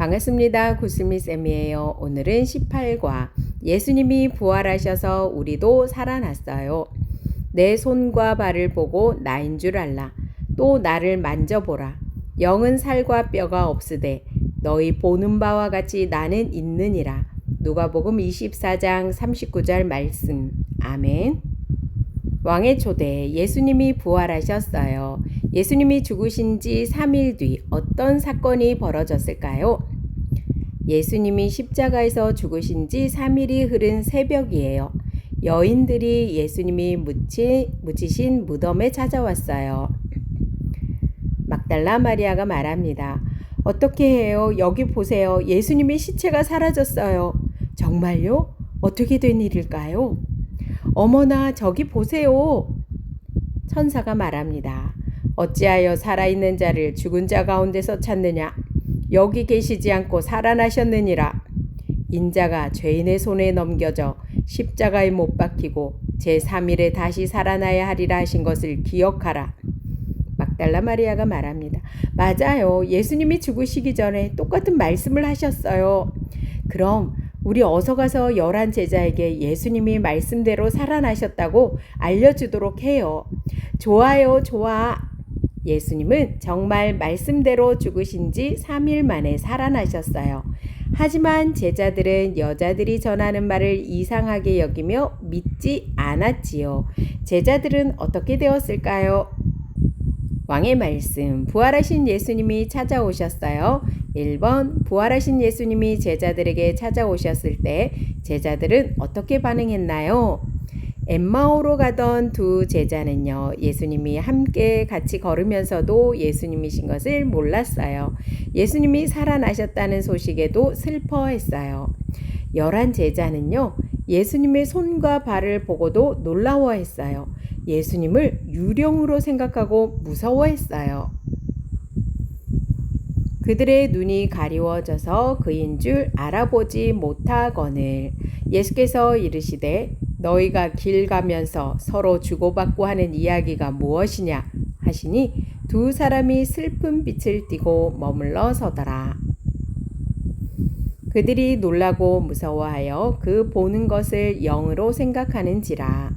반갑습니다. 구슬미 쌤이에요. 오늘은 18과 예수님이 부활하셔서 우리도 살아났어요. 내 손과 발을 보고 나인 줄 알라. 또 나를 만져보라. 영은 살과 뼈가 없으되 너희 보는 바와 같이 나는 있느니라. 누가복음 24장 39절 말씀. 아멘. 왕의 초대, 예수님이 부활하셨어요. 예수님이 죽으신 지 3일 뒤 어떤 사건이 벌어졌을까요? 예수님이 십자가에서 죽으신 지 3일이 흐른 새벽이에요. 여인들이 예수님이 묻히신 무덤에 찾아왔어요. 막달라 마리아가 말합니다. 어떻게 해요? 여기 보세요. 예수님의 시체가 사라졌어요. 정말요? 어떻게 된 일일까요? 어머나, 저기 보세요. 천사가 말합니다. 어찌하여 살아있는 자를 죽은 자 가운데서 찾느냐? 여기 계시지 않고 살아나셨느니라. 인자가 죄인의 손에 넘겨져 십자가에 못 박히고 제3일에 다시 살아나야 하리라 하신 것을 기억하라. 막달라 마리아가 말합니다. 맞아요. 예수님이 죽으시기 전에 똑같은 말씀을 하셨어요. 그럼 우리 어서 가서 11 제자에게 예수님이 말씀대로 살아나셨다고 알려주도록 해요. 좋아요, 좋아. 예수님은 정말 말씀대로 죽으신 지 3일 만에 살아나셨어요. 하지만 제자들은 여자들이 전하는 말을 이상하게 여기며 믿지 않았지요. 제자들은 어떻게 되었을까요? 왕의 말씀, 부활하신 예수님이 찾아오셨어요. 1번, 부활하신 예수님이 제자들에게 찾아오셨을 때 제자들은 어떻게 반응했나요? 엠마오로 가던 두 제자는요, 예수님이 함께 같이 걸으면서도 예수님이신 것을 몰랐어요. 예수님이 살아나셨다는 소식에도 슬퍼했어요. 11 제자는요, 예수님의 손과 발을 보고도 놀라워했어요. 예수님을 유령으로 생각하고 무서워했어요. 그들의 눈이 가리워져서 그인 줄 알아보지 못하거늘 예수께서 이르시되 너희가 길 가면서 서로 주고받고 하는 이야기가 무엇이냐 하시니 두 사람이 슬픈 빛을 띠고 머물러 서더라. 그들이 놀라고 무서워하여 그 보는 것을 영으로 생각하는지라.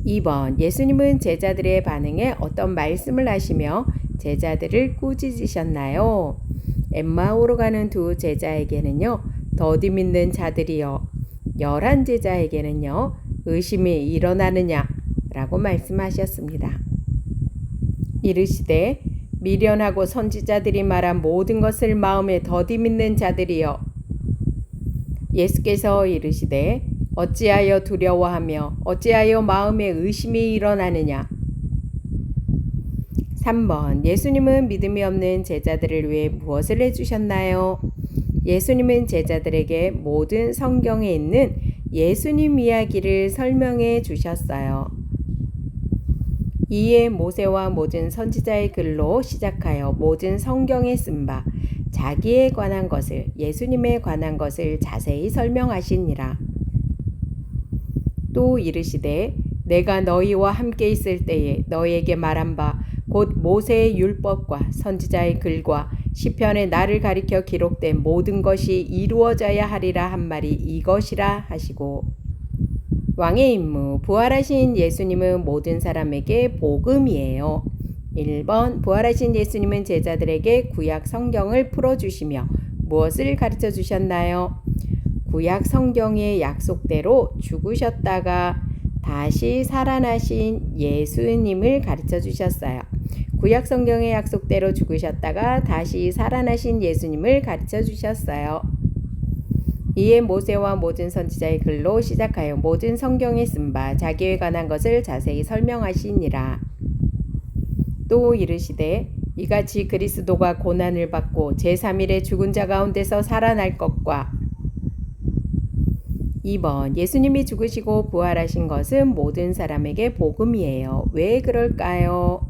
2번, 예수님은 제자들의 반응에 어떤 말씀을 하시며 제자들을 꾸짖으셨나요? 엠마오로 가는 두 제자에게는요, 더디 믿는 자들이여, 11 제자에게는요, 의심이 일어나느냐 라고 말씀하셨습니다. 이르시되 미련하고 선지자들이 말한 모든 것을 마음에 더디 믿는 자들이여. 예수께서 이르시되 어찌하여 두려워하며 어찌하여 마음에 의심이 일어나느냐. 3번, 예수님은 믿음이 없는 제자들을 위해 무엇을 해주셨나요? 예수님은 제자들에게 모든 성경에 있는 예수님 이야기를 설명해 주셨어요. 이에 모세와 모든 선지자의 글로 시작하여 모든 성경에 쓴 바 자기에 관한 것을, 예수님에 관한 것을 자세히 설명하시니라. 또 이르시되 내가 너희와 함께 있을 때에 너희에게 말한 바 곧 모세의 율법과 선지자의 글과 시편에 나를 가리켜 기록된 모든 것이 이루어져야 하리라 한 말이 이것이라 하시고. 왕의 임무, 부활하신 예수님은 모든 사람에게 복음이에요. 1번, 부활하신 예수님은 제자들에게 구약 성경을 풀어주시며 무엇을 가르쳐 주셨나요? 구약 성경의 약속대로 죽으셨다가 다시 살아나신 예수님을 가르쳐 주셨어요. 구약 성경의 약속대로 죽으셨다가 다시 살아나신 예수님을 가르쳐 주셨어요. 이에 모세와 모든 선지자의 글로 시작하여 모든 성경에 쓴 바 자기에 관한 것을 자세히 설명하시니라. 또 이르시되 이같이 그리스도가 고난을 받고 제3일에 죽은 자 가운데서 살아날 것과. 2번, 예수님이 죽으시고 부활하신 것은 모든 사람에게 복음이에요. 왜 그럴까요?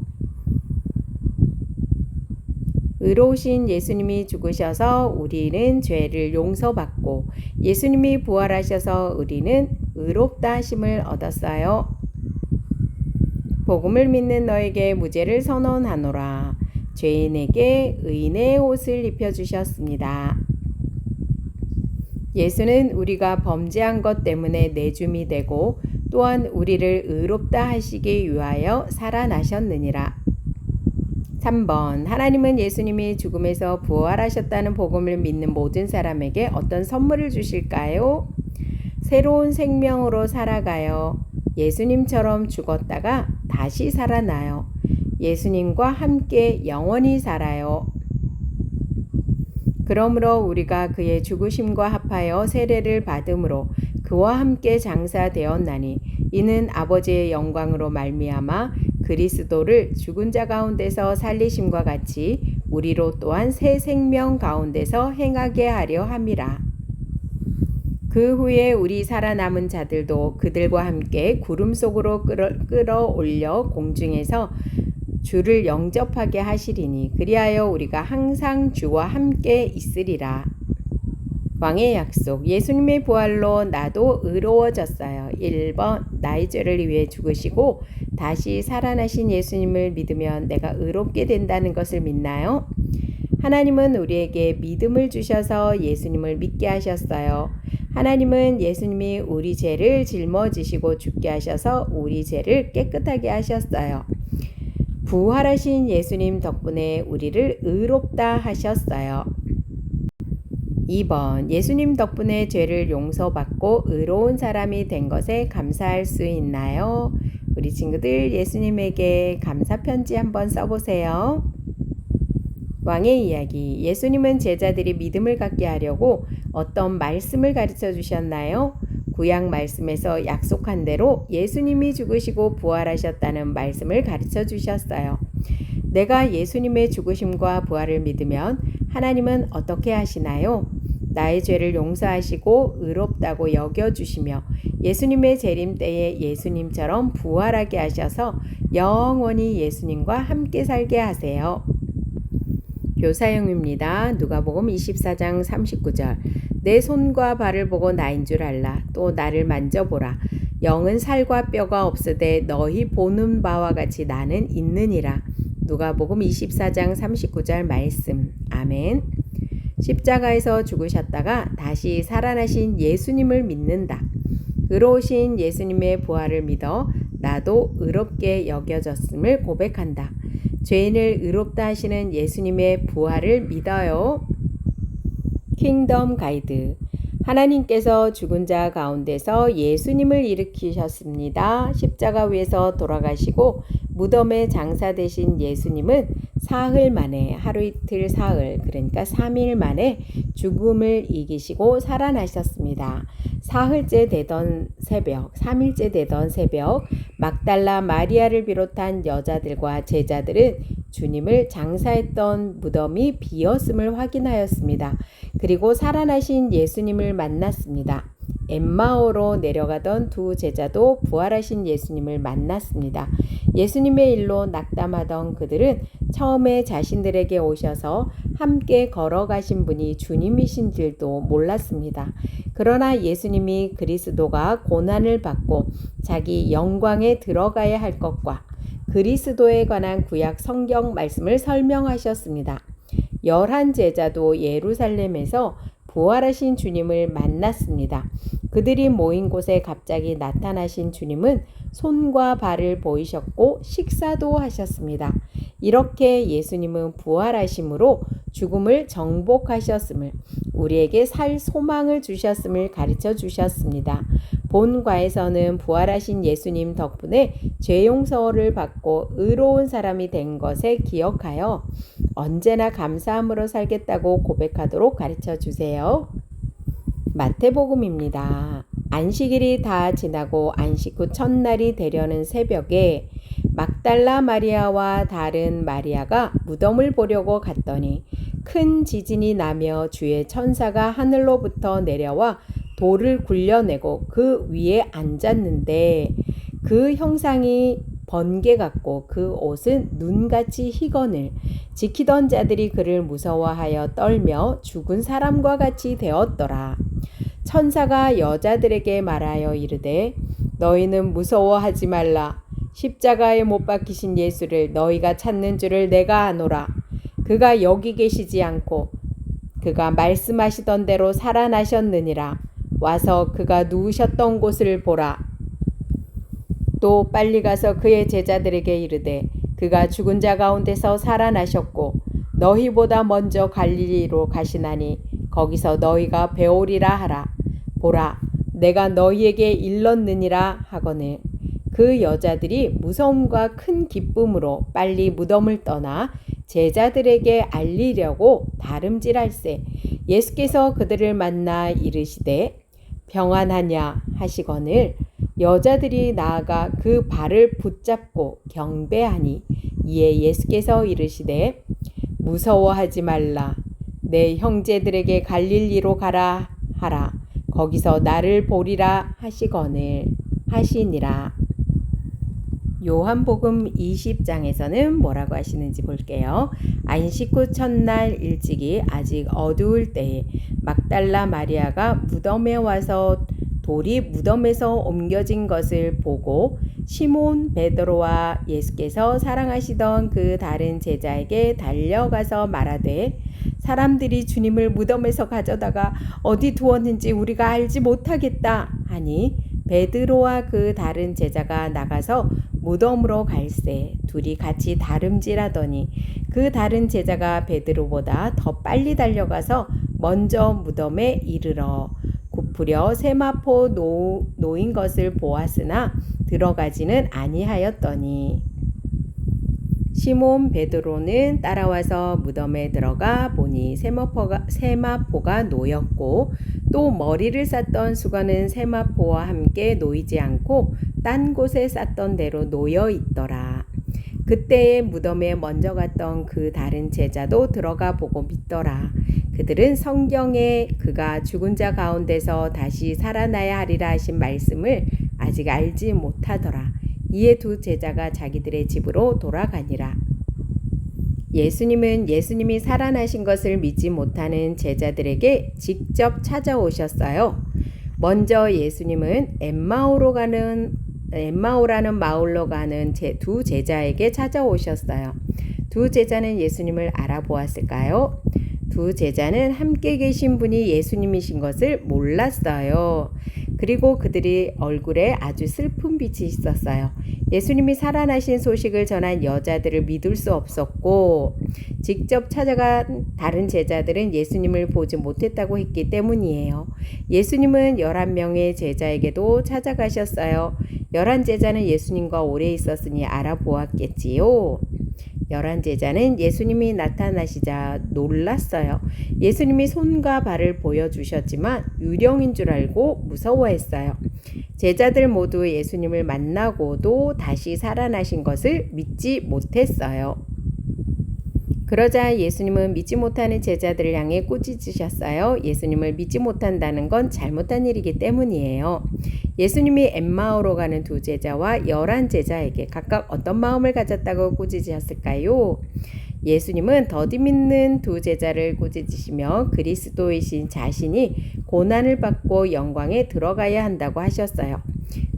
의로우신 예수님이 죽으셔서 우리는 죄를 용서받고 예수님이 부활하셔서 우리는 의롭다 하심을 얻었어요. 복음을 믿는 너에게 무죄를 선언하노라. 죄인에게 의인의 옷을 입혀주셨습니다. 예수는 우리가 범죄한 것 때문에 내줌이 되고 또한 우리를 의롭다 하시기 위하여 살아나셨느니라. 3번 하나님은 예수님이 죽음에서 부활하셨다는 복음을 믿는 모든 사람에게 어떤 선물을 주실까요? 새로운 생명으로 살아가요. 예수님처럼 죽었다가 다시 살아나요. 예수님과 함께 영원히 살아요. 그러므로 우리가 그의 죽으심과 합하여 세례를 받음으로 그와 함께 장사되었나니 이는 아버지의 영광으로 말미암아 그리스도를 죽은 자 가운데서 살리심과 같이 우리로 또한 새 생명 가운데서 행하게 하려 함이라. 그 후에 우리 살아남은 자들도 그들과 함께 구름 속으로 끌어올려 공중에서 주를 영접하게 하시리니 그리하여 우리가 항상 주와 함께 있으리라. 왕의 약속. 예수님의 부활로 나도 의로워졌어요. 1번 나의 죄를 위해 죽으시고 다시 살아나신 예수님을 믿으면 내가 의롭게 된다는 것을 믿나요? 하나님은 우리에게 믿음을 주셔서 예수님을 믿게 하셨어요. 하나님은 예수님이 우리 죄를 짊어지시고 죽게 하셔서 우리 죄를 깨끗하게 하셨어요. 부활하신 예수님 덕분에 우리를 의롭다 하셨어요. 2번 예수님 덕분에 죄를 용서받고 의로운 사람이 된 것에 감사할 수 있나요? 우리 친구들 예수님에게 감사 편지 한번 써보세요. 왕의 이야기. 예수님은 제자들이 믿음을 갖게 하려고 어떤 말씀을 가르쳐 주셨나요? 구약 말씀에서 약속한 대로 예수님이 죽으시고 부활하셨다는 말씀을 가르쳐 주셨어요. 내가 예수님의 죽으심과 부활을 믿으면 하나님은 어떻게 하시나요? 나의 죄를 용서하시고 의롭다고 여겨주시며 예수님의 재림 때에 예수님처럼 부활하게 하셔서 영원히 예수님과 함께 살게 하세요. 교사형입니다. 누가복음 24장 39절. 내 손과 발을 보고 나인 줄 알라. 또 나를 만져보라. 영은 살과 뼈가 없으되 너희 보는 바와 같이 나는 있느니라. 누가복음 24장 39절 말씀. 아멘. 십자가에서 죽으셨다가 다시 살아나신 예수님을 믿는다. 의로우신 예수님의 부활을 믿어 나도 의롭게 여겨졌음을 고백한다. 죄인을 의롭다 하시는 예수님의 부활을 믿어요. 킹덤 가이드. 하나님께서 죽은 자 가운데서 예수님을 일으키셨습니다. 십자가 위에서 돌아가시고 무덤에 장사되신 예수님은 사흘 만에 하루 이틀 사흘 그러니까 3일 만에 죽음을 이기시고 살아나셨습니다. 사흘째 되던 새벽 3일째 되던 새벽 막달라 마리아를 비롯한 여자들과 제자들은 주님을 장사했던 무덤이 비었음을 확인하였습니다. 그리고 살아나신 예수님을 만났습니다. 엠마오로 내려가던 두 제자도 부활하신 예수님을 만났습니다. 예수님의 일로 낙담하던 그들은 처음에 자신들에게 오셔서 함께 걸어가신 분이 주님이신 줄도 몰랐습니다. 그러나 예수님이 그리스도가 고난을 받고 자기 영광에 들어가야 할 것과 그리스도에 관한 구약 성경 말씀을 설명하셨습니다. 11 제자도 예루살렘에서 부활하신 주님을 만났습니다. 그들이 모인 곳에 갑자기 나타나신 주님은 손과 발을 보이셨고 식사도 하셨습니다. 이렇게 예수님은 부활하심으로 죽음을 정복하셨음을, 우리에게 살 소망을 주셨음을 가르쳐 주셨습니다. 본과에서는 부활하신 예수님 덕분에 죄 용서를 받고 의로운 사람이 된 것에 기억하여 언제나 감사함으로 살겠다고 고백하도록 가르쳐 주세요. 마태복음입니다. 안식일이 다 지나고 안식 후 첫날이 되려는 새벽에 막달라 마리아와 다른 마리아가 무덤을 보려고 갔더니 큰 지진이 나며 주의 천사가 하늘로부터 내려와 돌을 굴려내고 그 위에 앉았는데 그 형상이 번개 같고 그 옷은 눈같이 희건을 지키던 자들이 그를 무서워하여 떨며 죽은 사람과 같이 되었더라. 천사가 여자들에게 말하여 이르되 너희는 무서워하지 말라. 십자가에 못 박히신 예수를 너희가 찾는 줄을 내가 아노라. 그가 여기 계시지 않고 그가 말씀하시던 대로 살아나셨느니라. 와서 그가 누우셨던 곳을 보라. 또 빨리 가서 그의 제자들에게 이르되 그가 죽은 자 가운데서 살아나셨고 너희보다 먼저 갈릴리로 가시나니 거기서 너희가 배우리라 하라. 보라, 내가 너희에게 일렀느니라 하거늘. 그 여자들이 무서움과 큰 기쁨으로 빨리 무덤을 떠나 제자들에게 알리려고 다름질할세. 예수께서 그들을 만나 이르시되 평안하냐 하시거늘 여자들이 나아가 그 발을 붙잡고 경배하니 이에 예수께서 이르시되 무서워하지 말라. 내 형제들에게 갈릴리로 가라 하라. 거기서 나를 보리라 하시니라. 요한복음 20장에서는 뭐라고 하시는지 볼게요. 안식 후 첫날 일찍이 아직 어두울 때에 막달라 마리아가 무덤에 와서 돌이 무덤에서 옮겨진 것을 보고 시몬 베드로와 예수께서 사랑하시던 그 다른 제자에게 달려가서 말하되 사람들이 주님을 무덤에서 가져다가 어디 두었는지 우리가 알지 못하겠다 하니 베드로와 그 다른 제자가 나가서 무덤으로 갈새 둘이 같이 다름질하더니 그 다른 제자가 베드로보다 더 빨리 달려가서 먼저 무덤에 이르러 굽으려 세마포 놓인 것을 보았으나 들어가지는 아니하였더니 시몬 베드로는 따라와서 무덤에 들어가 보니 세마포가 놓였고 또 머리를 쌌던 수건은 세마포와 함께 놓이지 않고 딴 곳에 쌌던 대로 놓여 있더라. 그때에 무덤에 먼저 갔던 그 다른 제자도 들어가 보고 믿더라. 그들은 성경에 그가 죽은 자 가운데서 다시 살아나야 하리라 하신 말씀을 아직 알지 못하더라. 이에 두 제자가 자기들의 집으로 돌아가니라. 예수님이 살아나신 것을 믿지 못하는 제자들에게 직접 찾아오셨어요. 먼저 예수님은 엠마오라는 마을로 가는 두 제자에게 찾아오셨어요. 두 제자는 예수님을 알아보았을까요? 두 제자는 함께 계신 분이 예수님이신 것을 몰랐어요. 그리고 그들이 얼굴에 아주 슬픈 빛이 있었어요. 예수님이 살아나신 소식을 전한 여자들을 믿을 수 없었고 직접 찾아간 다른 제자들은 예수님을 보지 못했다고 했기 때문이에요. 예수님은 11명의 제자에게도 찾아가셨어요. 11제자는 예수님과 오래 있었으니 알아보았겠지요. 11제자는 예수님이 나타나시자 놀랐어요. 예수님이 손과 발을 보여주셨지만 유령인 줄 알고 무서워했어요. 제자들 모두 예수님을 만나고도 다시 살아나신 것을 믿지 못했어요. 그러자 예수님은 믿지 못하는 제자들을 향해 꾸짖으셨어요. 예수님을 믿지 못한다는 건 잘못한 일이기 때문이에요. 예수님이 엠마오로 가는 두 제자와 11제자에게 각각 어떤 마음을 가졌다고 꾸짖으셨을까요? 예수님은 더디 믿는 두 제자를 꾸짖으시며 그리스도이신 자신이 고난을 받고 영광에 들어가야 한다고 하셨어요.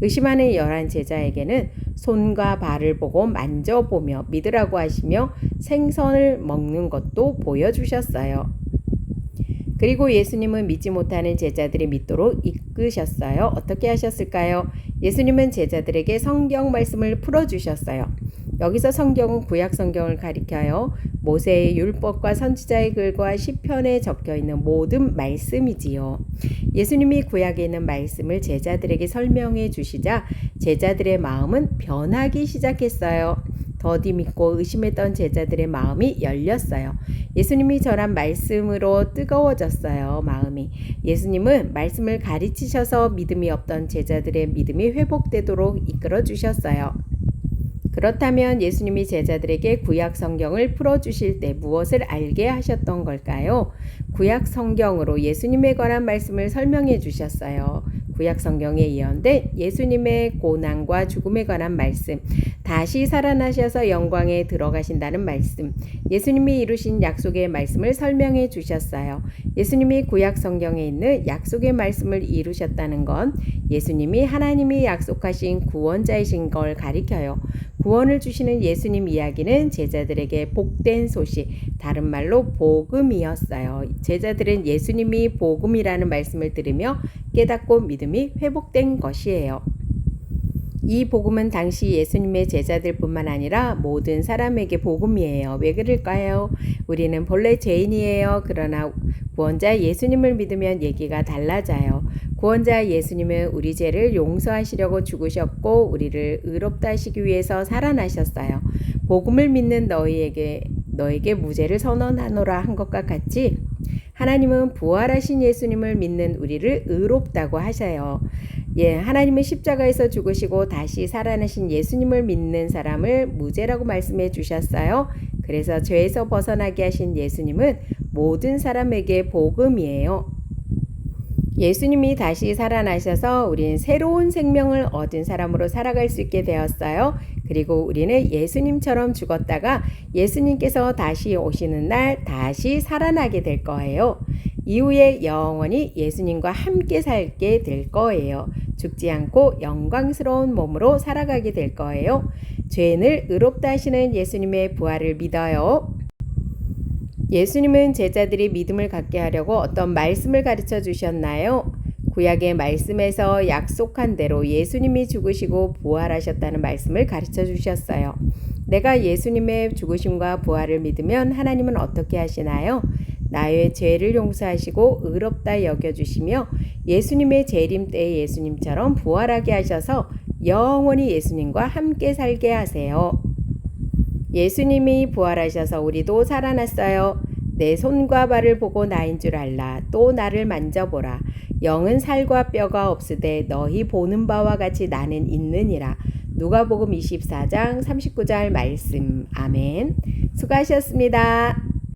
의심하는 11제자에게는 손과 발을 보고 만져보며 믿으라고 하시며 생선을 먹는 것도 보여주셨어요. 그리고 예수님은 믿지 못하는 제자들이 믿도록 이끄셨어요. 어떻게 하셨을까요? 예수님은 제자들에게 성경 말씀을 풀어주셨어요. 여기서 성경은 구약 성경을 가리켜요. 모세의 율법과 선지자의 글과 시편에 적혀있는 모든 말씀이지요. 예수님이 구약에 있는 말씀을 제자들에게 설명해 주시자 제자들의 마음은 변하기 시작했어요. 더디 믿고 의심했던 제자들의 마음이 열렸어요. 예수님이 전한 말씀으로 뜨거워졌어요. 마음이. 예수님은 말씀을 가르치셔서 믿음이 없던 제자들의 믿음이 회복되도록 이끌어 주셨어요. 그렇다면 예수님이 제자들에게 구약 성경을 풀어주실 때 무엇을 알게 하셨던 걸까요? 구약 성경으로 예수님에 관한 말씀을 설명해 주셨어요. 구약 성경에 예언된 예수님의 고난과 죽음에 관한 말씀, 다시 살아나셔서 영광에 들어가신다는 말씀, 예수님이 이루신 약속의 말씀을 설명해 주셨어요. 예수님이 구약 성경에 있는 약속의 말씀을 이루셨다는 건 예수님이 하나님이 약속하신 구원자이신 걸 가리켜요. 구원을 주시는 예수님 이야기는 제자들에게 복된 소식, 다른 말로 복음이었어요. 제자들은 예수님이 복음이라는 말씀을 들으며 깨닫고 믿음이 회복된 것이에요. 이 복음은 당시 예수님의 제자들뿐만 아니라 모든 사람에게 복음이에요. 왜 그럴까요? 우리는 본래 죄인이에요. 그러나 구원자 예수님을 믿으면 얘기가 달라져요. 구원자 예수님은 우리 죄를 용서하시려고 죽으셨고 우리를 의롭다 하시기 위해서 살아나셨어요. 복음을 믿는 너에게 무죄를 선언하노라 한 것과 같이 하나님은 부활하신 예수님을 믿는 우리를 의롭다고 하셔요. 하나님은 십자가에서 죽으시고 다시 살아나신 예수님을 믿는 사람을 무죄라고 말씀해 주셨어요. 그래서 죄에서 벗어나게 하신 예수님은 모든 사람에게 복음이에요. 예수님이 다시 살아나셔서 우리는 새로운 생명을 얻은 사람으로 살아갈 수 있게 되었어요. 그리고 우리는 예수님처럼 죽었다가 예수님께서 다시 오시는 날 다시 살아나게 될 거예요. 이후에 영원히 예수님과 함께 살게 될 거예요. 죽지 않고 영광스러운 몸으로 살아가게 될 거예요. 죄인을 의롭다 하시는 예수님의 부활을 믿어요. 예수님은 제자들이 믿음을 갖게 하려고 어떤 말씀을 가르쳐 주셨나요? 구약의 말씀에서 약속한 대로 예수님이 죽으시고 부활하셨다는 말씀을 가르쳐 주셨어요. 내가 예수님의 죽으심과 부활을 믿으면 하나님은 어떻게 하시나요? 나의 죄를 용서하시고 의롭다 여겨주시며 예수님의 재림 때의 예수님처럼 부활하게 하셔서 영원히 예수님과 함께 살게 하세요. 예수님이 부활하셔서 우리도 살아났어요. 내 손과 발을 보고 나인 줄 알라. 또 나를 만져보라. 영은 살과 뼈가 없으되 너희 보는 바와 같이 나는 있느니라. 누가복음 24장 39절 말씀. 아멘. 수고하셨습니다.